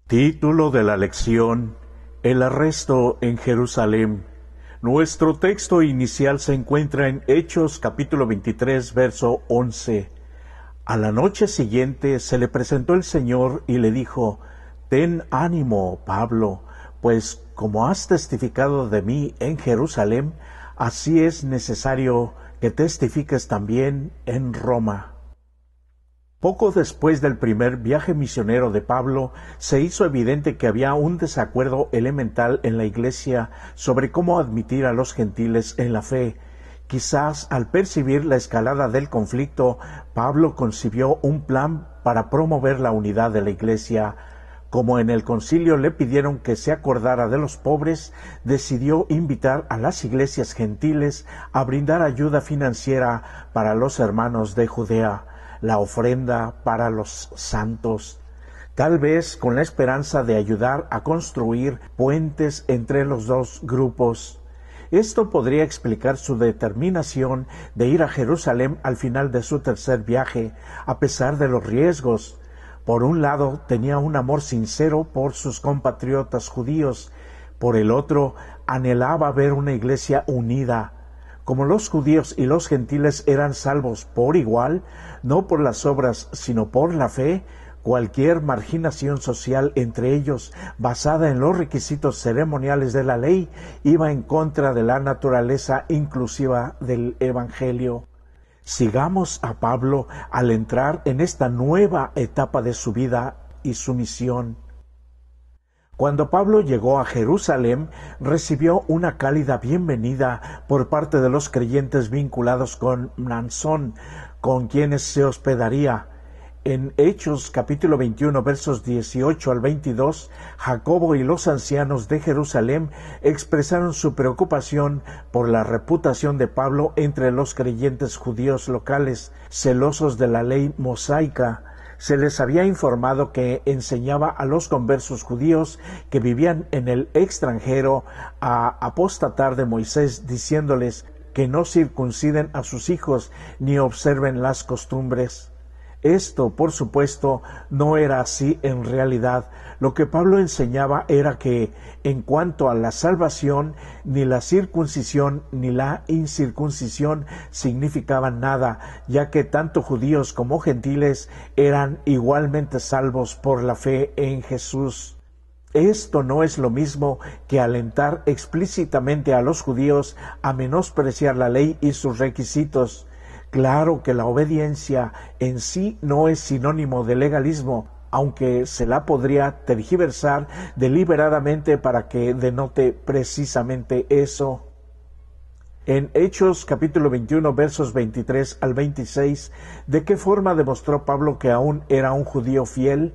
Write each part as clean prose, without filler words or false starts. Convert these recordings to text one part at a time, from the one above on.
Título de la lección: El arresto en Jerusalén. Nuestro texto inicial se encuentra en Hechos capítulo 23, verso 11. A la noche siguiente se le presentó el Señor y le dijo: «Ten ánimo, Pablo, pues como has testificado de mí en Jerusalén, así es necesario que testifiques también en Roma». Poco después del primer viaje misionero de Pablo, se hizo evidente que había un desacuerdo elemental en la Iglesia sobre cómo admitir a los gentiles en la fe. Quizás al percibir la escalada del conflicto, Pablo concibió un plan para promover la unidad de la Iglesia. Como en el concilio le pidieron que se acordara de los pobres, decidió invitar a las iglesias gentiles a brindar ayuda financiera para los hermanos de Judea, la ofrenda para los santos, tal vez con la esperanza de ayudar a construir puentes entre los dos grupos. Esto podría explicar su determinación de ir a Jerusalén al final de su tercer viaje, a pesar de los riesgos. Por un lado, tenía un amor sincero por sus compatriotas judíos. Por el otro, anhelaba ver una iglesia unida. Como los judíos y los gentiles eran salvos por igual, no por las obras, sino por la fe, cualquier marginación social entre ellos, basada en los requisitos ceremoniales de la ley, iba en contra de la naturaleza inclusiva del Evangelio. Sigamos a Pablo al entrar en esta nueva etapa de su vida y su misión. Cuando Pablo llegó a Jerusalén, recibió una cálida bienvenida por parte de los creyentes vinculados con Mnason, con quienes se hospedaría. En Hechos capítulo 21, versos 18 al 22, Jacobo y los ancianos de Jerusalén expresaron su preocupación por la reputación de Pablo entre los creyentes judíos locales, celosos de la ley mosaica. Se les había informado que enseñaba a los conversos judíos que vivían en el extranjero a apostatar de Moisés, diciéndoles que no circunciden a sus hijos ni observen las costumbres. Esto, por supuesto, no era así en realidad. Lo que Pablo enseñaba era que, en cuanto a la salvación, ni la circuncisión ni la incircuncisión significaban nada, ya que tanto judíos como gentiles eran igualmente salvos por la fe en Jesús. Esto no es lo mismo que alentar explícitamente a los judíos a menospreciar la ley y sus requisitos. Claro que la obediencia en sí no es sinónimo de legalismo, aunque se la podría tergiversar deliberadamente para que denote precisamente eso. En Hechos capítulo 21, versos 23 al 26, ¿de qué forma demostró Pablo que aún era un judío fiel?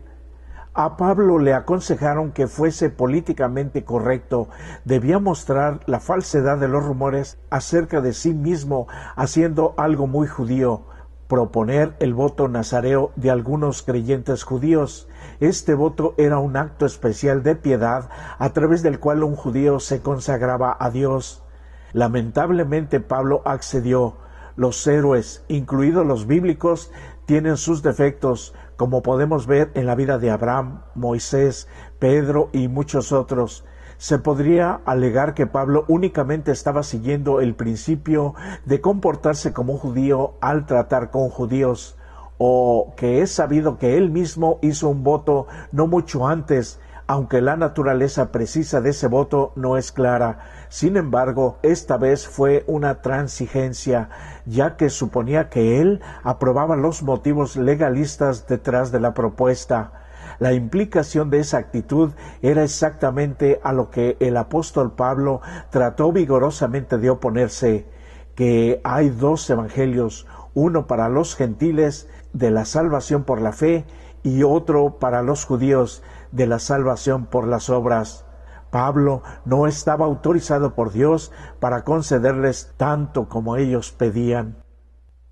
A Pablo le aconsejaron que fuese políticamente correcto, debía mostrar la falsedad de los rumores acerca de sí mismo, haciendo algo muy judío, proponer el voto nazareo de algunos creyentes judíos. Este voto era un acto especial de piedad a través del cual un judío se consagraba a Dios. Lamentablemente Pablo accedió. Los héroes, incluidos los bíblicos, tienen sus defectos, como podemos ver en la vida de Abraham, Moisés, Pedro y muchos otros. Se podría alegar que Pablo únicamente estaba siguiendo el principio de comportarse como judío al tratar con judíos, o que es sabido que él mismo hizo un voto no mucho antes, aunque la naturaleza precisa de ese voto no es clara. Sin embargo, esta vez fue una transigencia, ya que suponía que él aprobaba los motivos legalistas detrás de la propuesta. La implicación de esa actitud era exactamente a lo que el apóstol Pablo trató vigorosamente de oponerse, que hay dos evangelios, uno para los gentiles de la salvación por la fe y otro para los judíos de la salvación por las obras. Pablo no estaba autorizado por Dios para concederles tanto como ellos pedían.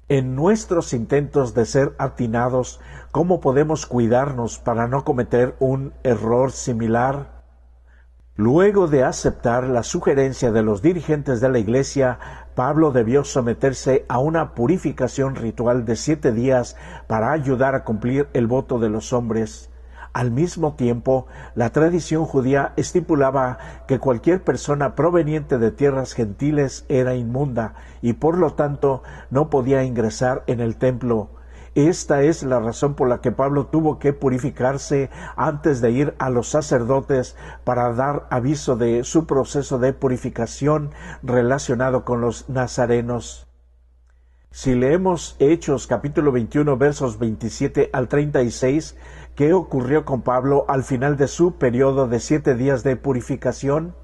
En nuestros intentos de ser atinados, ¿cómo podemos cuidarnos para no cometer un error similar? Luego de aceptar la sugerencia de los dirigentes de la Iglesia, Pablo debió someterse a una purificación ritual de 7 días para ayudar a cumplir el voto de los hombres. Al mismo tiempo, la tradición judía estipulaba que cualquier persona proveniente de tierras gentiles era inmunda y por lo tanto no podía ingresar en el templo. Esta es la razón por la que Pablo tuvo que purificarse antes de ir a los sacerdotes para dar aviso de su proceso de purificación relacionado con los nazarenos. Si leemos Hechos capítulo 21 versos 27 al 36, ¿qué ocurrió con Pablo al final de su periodo de 7 días de purificación?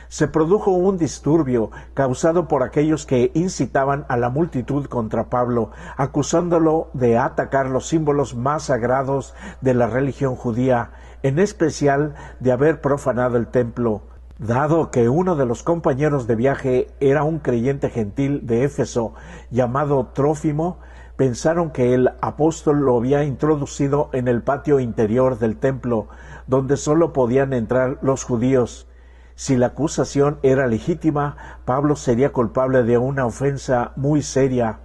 Se produjo un disturbio causado por aquellos que incitaban a la multitud contra Pablo, acusándolo de atacar los símbolos más sagrados de la religión judía, en especial de haber profanado el templo. Dado que uno de los compañeros de viaje era un creyente gentil de Éfeso llamado Trófimo, pensaron que el apóstol lo había introducido en el patio interior del templo, donde solo podían entrar los judíos. Si la acusación era legítima, Pablo sería culpable de una ofensa muy seria.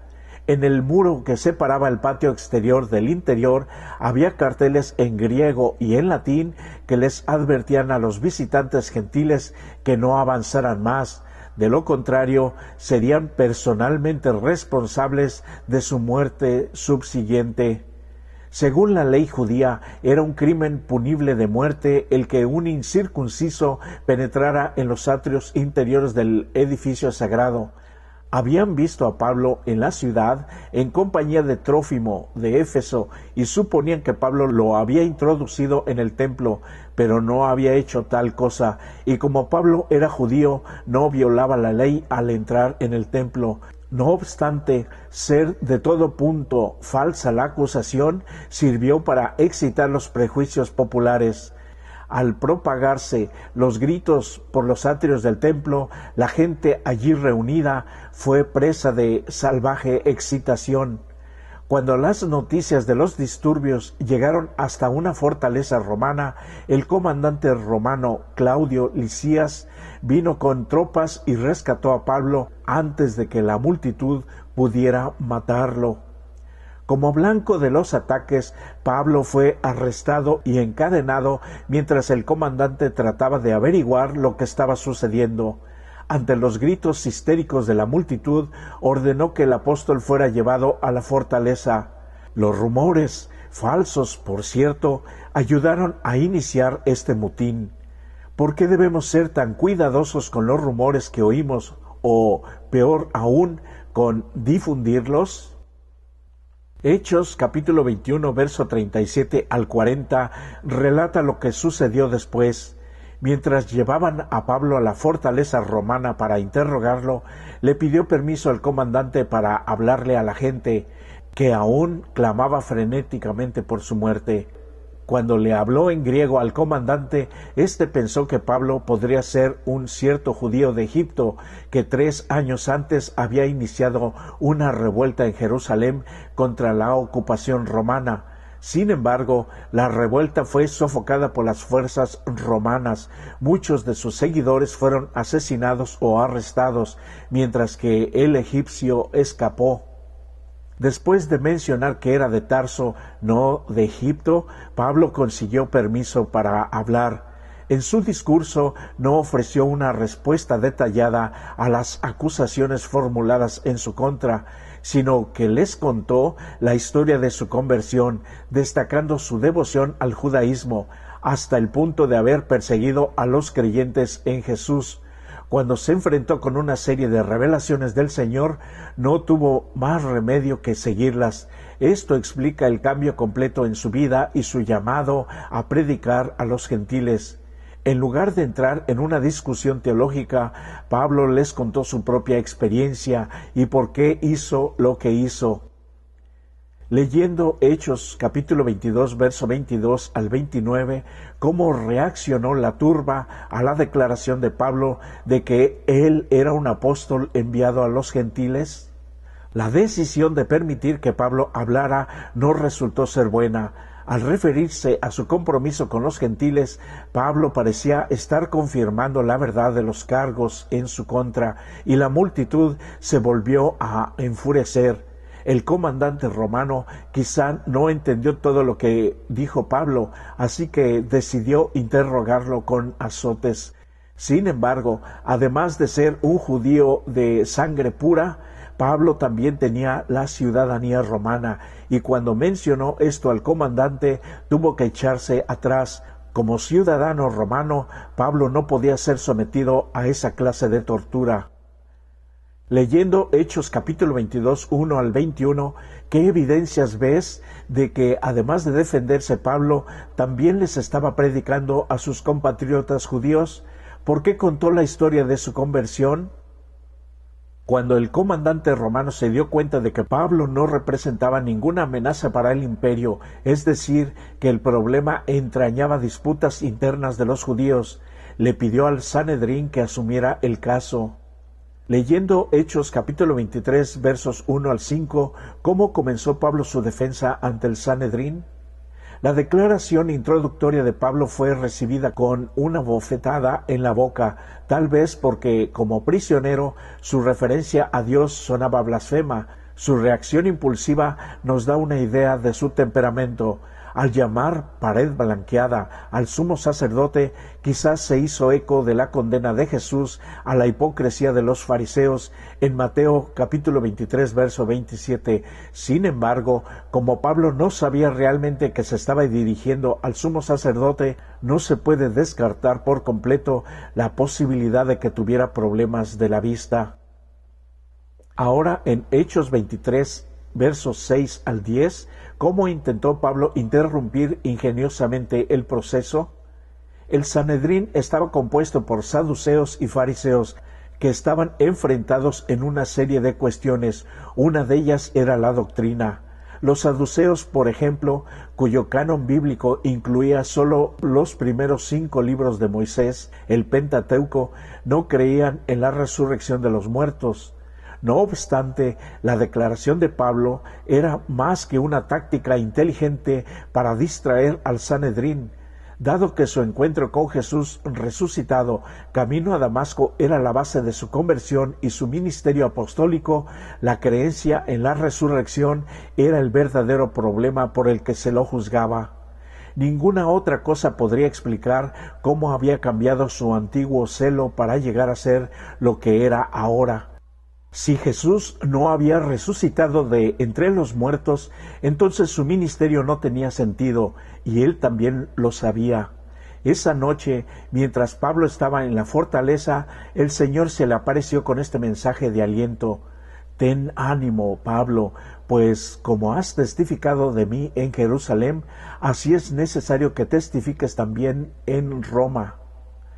En el muro que separaba el patio exterior del interior había carteles en griego y en latín que les advertían a los visitantes gentiles que no avanzaran más. De lo contrario, serían personalmente responsables de su muerte subsiguiente. Según la ley judía, era un crimen punible de muerte el que un incircunciso penetrara en los atrios interiores del edificio sagrado. Habían visto a Pablo en la ciudad en compañía de Trófimo de Éfeso y suponían que Pablo lo había introducido en el templo, pero no había hecho tal cosa, y como Pablo era judío, no violaba la ley al entrar en el templo. No obstante ser de todo punto falsa la acusación, sirvió para excitar los prejuicios populares. Al propagarse los gritos por los atrios del templo, la gente allí reunida fue presa de salvaje excitación. Cuando las noticias de los disturbios llegaron hasta una fortaleza romana, el comandante romano Claudio Lisias vino con tropas y rescató a Pablo antes de que la multitud pudiera matarlo. Como blanco de los ataques, Pablo fue arrestado y encadenado mientras el comandante trataba de averiguar lo que estaba sucediendo. Ante los gritos histéricos de la multitud, ordenó que el apóstol fuera llevado a la fortaleza. Los rumores, falsos por cierto, ayudaron a iniciar este motín. ¿Por qué debemos ser tan cuidadosos con los rumores que oímos, o, peor aún, con difundirlos? Hechos capítulo 21 verso 37 al 40 relata lo que sucedió después. Mientras llevaban a Pablo a la fortaleza romana para interrogarlo, le pidió permiso al comandante para hablarle a la gente, que aún clamaba frenéticamente por su muerte. Cuando le habló en griego al comandante, éste pensó que Pablo podría ser un cierto judío de Egipto, que 3 años antes había iniciado una revuelta en Jerusalén contra la ocupación romana. Sin embargo, la revuelta fue sofocada por las fuerzas romanas. Muchos de sus seguidores fueron asesinados o arrestados, mientras que el egipcio escapó. Después de mencionar que era de Tarso, no de Egipto, Pablo consiguió permiso para hablar. En su discurso no ofreció una respuesta detallada a las acusaciones formuladas en su contra, sino que les contó la historia de su conversión, destacando su devoción al judaísmo, hasta el punto de haber perseguido a los creyentes en Jesús. Cuando se enfrentó con una serie de revelaciones del Señor, no tuvo más remedio que seguirlas. Esto explica el cambio completo en su vida y su llamado a predicar a los gentiles. En lugar de entrar en una discusión teológica, Pablo les contó su propia experiencia y por qué hizo lo que hizo. Leyendo Hechos capítulo 22, verso 22 al 29, cómo reaccionó la turba a la declaración de Pablo de que él era un apóstol enviado a los gentiles. La decisión de permitir que Pablo hablara no resultó ser buena. Al referirse a su compromiso con los gentiles, Pablo parecía estar confirmando la verdad de los cargos en su contra, y la multitud se volvió a enfurecer. El comandante romano quizá no entendió todo lo que dijo Pablo, así que decidió interrogarlo con azotes. Sin embargo, además de ser un judío de sangre pura, Pablo también tenía la ciudadanía romana, y cuando mencionó esto al comandante, tuvo que echarse atrás. Como ciudadano romano, Pablo no podía ser sometido a esa clase de tortura. Leyendo Hechos capítulo 22, 1 al 21, ¿qué evidencias ves de que, además de defenderse Pablo, también les estaba predicando a sus compatriotas judíos? ¿Por qué contó la historia de su conversión? Cuando el comandante romano se dio cuenta de que Pablo no representaba ninguna amenaza para el imperio, es decir, que el problema entrañaba disputas internas de los judíos, le pidió al Sanedrín que asumiera el caso. Leyendo Hechos capítulo 23, versos 1 al 5, ¿cómo comenzó Pablo su defensa ante el Sanedrín? La declaración introductoria de Pablo fue recibida con una bofetada en la boca, tal vez porque, como prisionero, su referencia a Dios sonaba blasfema. Su reacción impulsiva nos da una idea de su temperamento. Al llamar pared blanqueada al sumo sacerdote, quizás se hizo eco de la condena de Jesús a la hipocresía de los fariseos en Mateo capítulo 23, verso 27. Sin embargo, como Pablo no sabía realmente que se estaba dirigiendo al sumo sacerdote, no se puede descartar por completo la posibilidad de que tuviera problemas de la vista. Ahora en Hechos 23, versos 6 al 10, ¿cómo intentó Pablo interrumpir ingeniosamente el proceso? El Sanedrín estaba compuesto por saduceos y fariseos que estaban enfrentados en una serie de cuestiones. Una de ellas era la doctrina. Los saduceos, por ejemplo, cuyo canon bíblico incluía solo los primeros 5 libros de Moisés, el Pentateuco, no creían en la resurrección de los muertos. No obstante, la declaración de Pablo era más que una táctica inteligente para distraer al Sanedrín. Dado que su encuentro con Jesús resucitado camino a Damasco era la base de su conversión y su ministerio apostólico, la creencia en la resurrección era el verdadero problema por el que se lo juzgaba. Ninguna otra cosa podría explicar cómo había cambiado su antiguo celo para llegar a ser lo que era ahora. Si Jesús no había resucitado de entre los muertos, entonces su ministerio no tenía sentido, y él también lo sabía. Esa noche, mientras Pablo estaba en la fortaleza, el Señor se le apareció con este mensaje de aliento: «Ten ánimo, Pablo, pues como has testificado de mí en Jerusalén, así es necesario que testifiques también en Roma».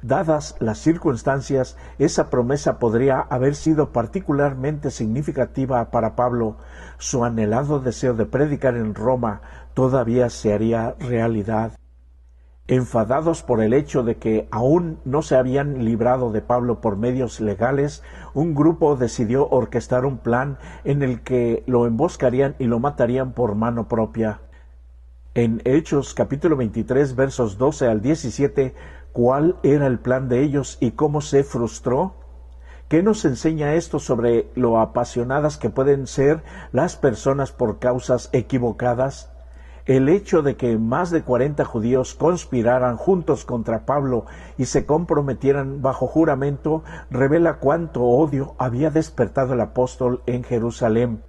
Dadas las circunstancias, esa promesa podría haber sido particularmente significativa para Pablo. Su anhelado deseo de predicar en Roma todavía se haría realidad. Enfadados por el hecho de que aún no se habían librado de Pablo por medios legales, un grupo decidió orquestar un plan en el que lo emboscarían y lo matarían por mano propia. En Hechos capítulo 23, versos 12 al 17, ¿cuál era el plan de ellos y cómo se frustró? ¿Qué nos enseña esto sobre lo apasionadas que pueden ser las personas por causas equivocadas? El hecho de que más de 40 judíos conspiraran juntos contra Pablo y se comprometieran bajo juramento revela cuánto odio había despertado el apóstol en Jerusalén.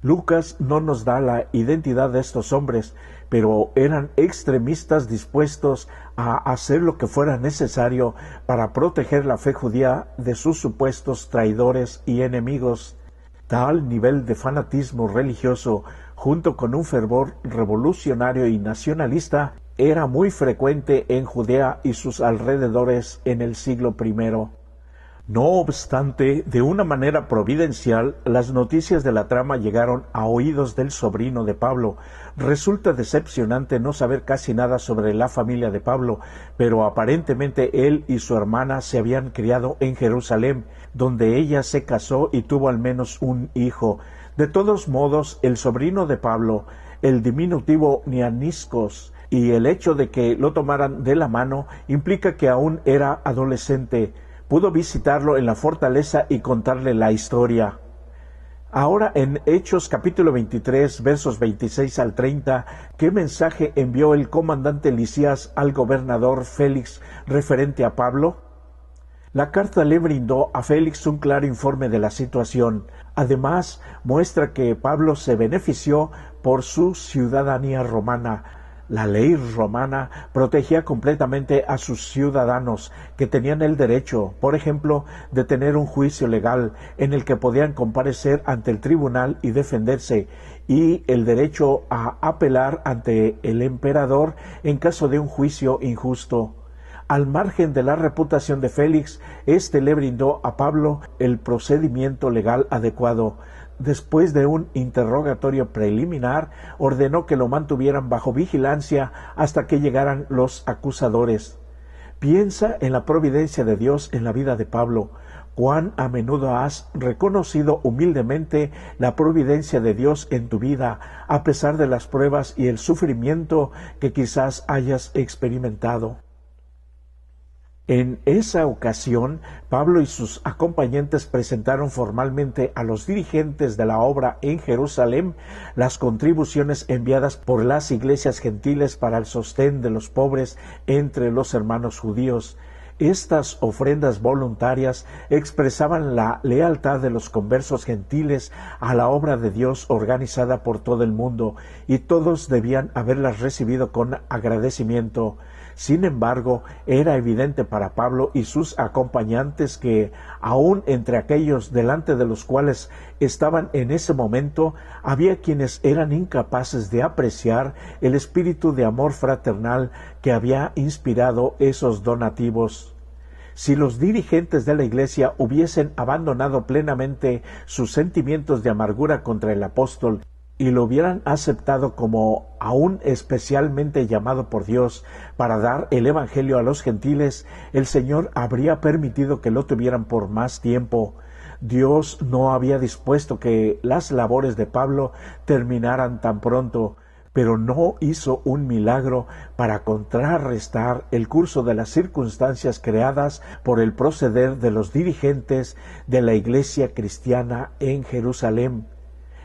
Lucas no nos da la identidad de estos hombres, pero eran extremistas dispuestos a hacer lo que fuera necesario para proteger la fe judía de sus supuestos traidores y enemigos. Tal nivel de fanatismo religioso, junto con un fervor revolucionario y nacionalista, era muy frecuente en Judea y sus alrededores en el siglo I. No obstante, de una manera providencial, las noticias de la trama llegaron a oídos del sobrino de Pablo. Resulta decepcionante no saber casi nada sobre la familia de Pablo, pero aparentemente él y su hermana se habían criado en Jerusalén, donde ella se casó y tuvo al menos un hijo. De todos modos, el sobrino de Pablo, el diminutivo Neaniscos, y el hecho de que lo tomaran de la mano implica que aún era adolescente. Pudo visitarlo en la fortaleza y contarle la historia. Ahora en Hechos capítulo 23, versos 26 al 30, ¿qué mensaje envió el comandante Lisias al gobernador Félix referente a Pablo? La carta le brindó a Félix un claro informe de la situación. Además, muestra que Pablo se benefició por su ciudadanía romana. La ley romana protegía completamente a sus ciudadanos, que tenían el derecho, por ejemplo, de tener un juicio legal en el que podían comparecer ante el tribunal y defenderse, y el derecho a apelar ante el emperador en caso de un juicio injusto. Al margen de la reputación de Félix, éste le brindó a Pablo el procedimiento legal adecuado. Después de un interrogatorio preliminar, ordenó que lo mantuvieran bajo vigilancia hasta que llegaran los acusadores. Piensa en la providencia de Dios en la vida de Pablo. ¿Cuán a menudo has reconocido humildemente la providencia de Dios en tu vida, a pesar de las pruebas y el sufrimiento que quizás hayas experimentado? En esa ocasión, Pablo y sus acompañantes presentaron formalmente a los dirigentes de la obra en Jerusalén las contribuciones enviadas por las iglesias gentiles para el sostén de los pobres entre los hermanos judíos. Estas ofrendas voluntarias expresaban la lealtad de los conversos gentiles a la obra de Dios organizada por todo el mundo, y todos debían haberlas recibido con agradecimiento. Sin embargo, era evidente para Pablo y sus acompañantes que, aun entre aquellos delante de los cuales estaban en ese momento, había quienes eran incapaces de apreciar el espíritu de amor fraternal que había inspirado esos donativos. Si los dirigentes de la Iglesia hubiesen abandonado plenamente sus sentimientos de amargura contra el apóstol y lo hubieran aceptado como aún especialmente llamado por Dios para dar el Evangelio a los gentiles, el Señor habría permitido que lo tuvieran por más tiempo. Dios no había dispuesto que las labores de Pablo terminaran tan pronto, pero no hizo un milagro para contrarrestar el curso de las circunstancias creadas por el proceder de los dirigentes de la Iglesia cristiana en Jerusalén.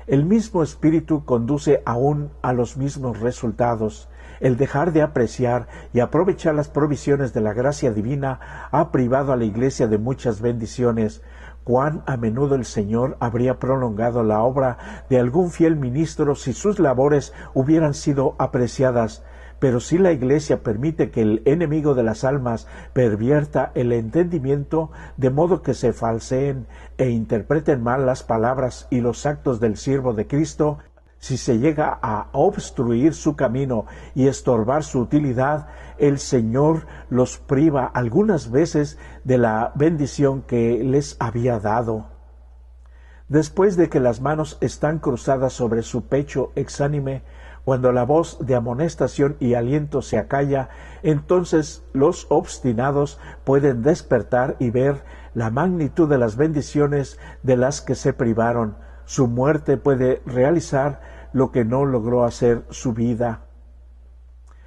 El mismo espíritu conduce aún a los mismos resultados. El dejar de apreciar y aprovechar las provisiones de la gracia divina ha privado a la Iglesia de muchas bendiciones. Cuán a menudo el Señor habría prolongado la obra de algún fiel ministro si sus labores hubieran sido apreciadas. Pero si la Iglesia permite que el enemigo de las almas pervierta el entendimiento, de modo que se falseen e interpreten mal las palabras y los actos del siervo de Cristo, si se llega a obstruir su camino y estorbar su utilidad, el Señor los priva algunas veces de la bendición que les había dado. Después de que las manos están cruzadas sobre su pecho exánime, cuando la voz de amonestación y aliento se acalla, entonces los obstinados pueden despertar y ver la magnitud de las bendiciones de las que se privaron. Su muerte puede realizar lo que no logró hacer su vida.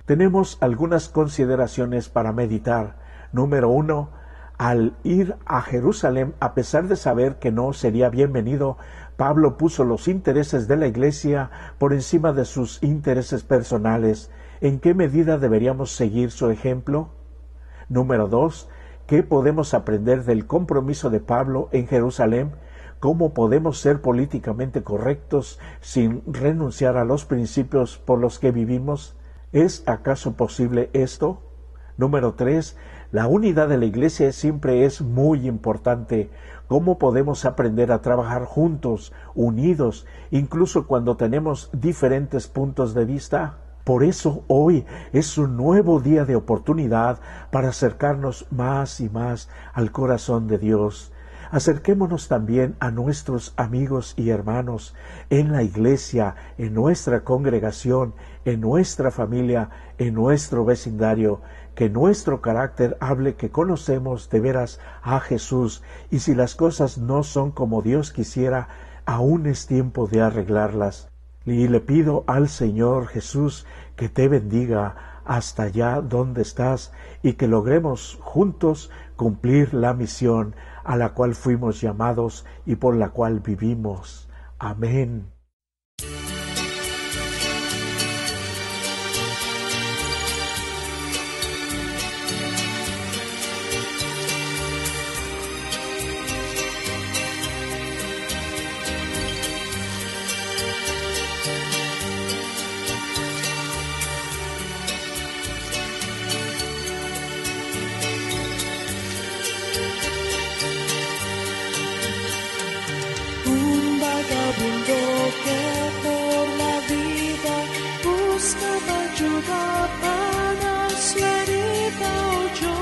Tenemos algunas consideraciones para meditar. Número 1. Al ir a Jerusalén, a pesar de saber que no sería bienvenido, Pablo puso los intereses de la Iglesia por encima de sus intereses personales. ¿En qué medida deberíamos seguir su ejemplo? Número 2. ¿Qué podemos aprender del compromiso de Pablo en Jerusalén? ¿Cómo podemos ser políticamente correctos sin renunciar a los principios por los que vivimos? ¿Es acaso posible esto? Número 3. La unidad de la Iglesia siempre es muy importante. ¿Cómo podemos aprender a trabajar juntos, unidos, incluso cuando tenemos diferentes puntos de vista? Por eso hoy es un nuevo día de oportunidad para acercarnos más y más al corazón de Dios. Acerquémonos también a nuestros amigos y hermanos en la Iglesia, en nuestra congregación, en nuestra familia, en nuestro vecindario. Que nuestro carácter hable que conocemos de veras a Jesús, y si las cosas no son como Dios quisiera, aún es tiempo de arreglarlas. Y le pido al Señor Jesús que te bendiga hasta allá donde estás y que logremos juntos cumplir la misión a la cual fuimos llamados y por la cual vivimos. Amén. Que por la vida buscaba ayuda para su herida oyó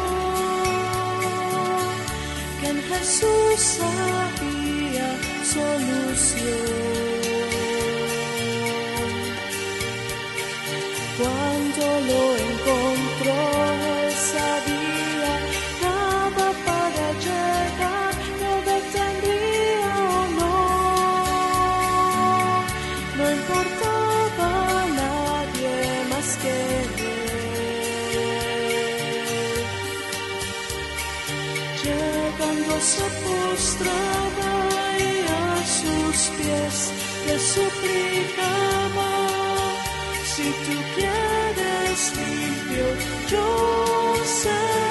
que en Jesús había solución. Cuando lo encontró, él sabía nada para llegar, no detendría o no. No importaba a nadie más que él. Llegando se postraba y a sus pies le suplicaba: si tú quieres limpio, yo seré.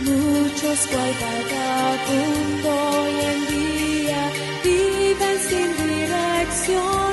Muchos cual vagabundo hoy en día viven sin dirección.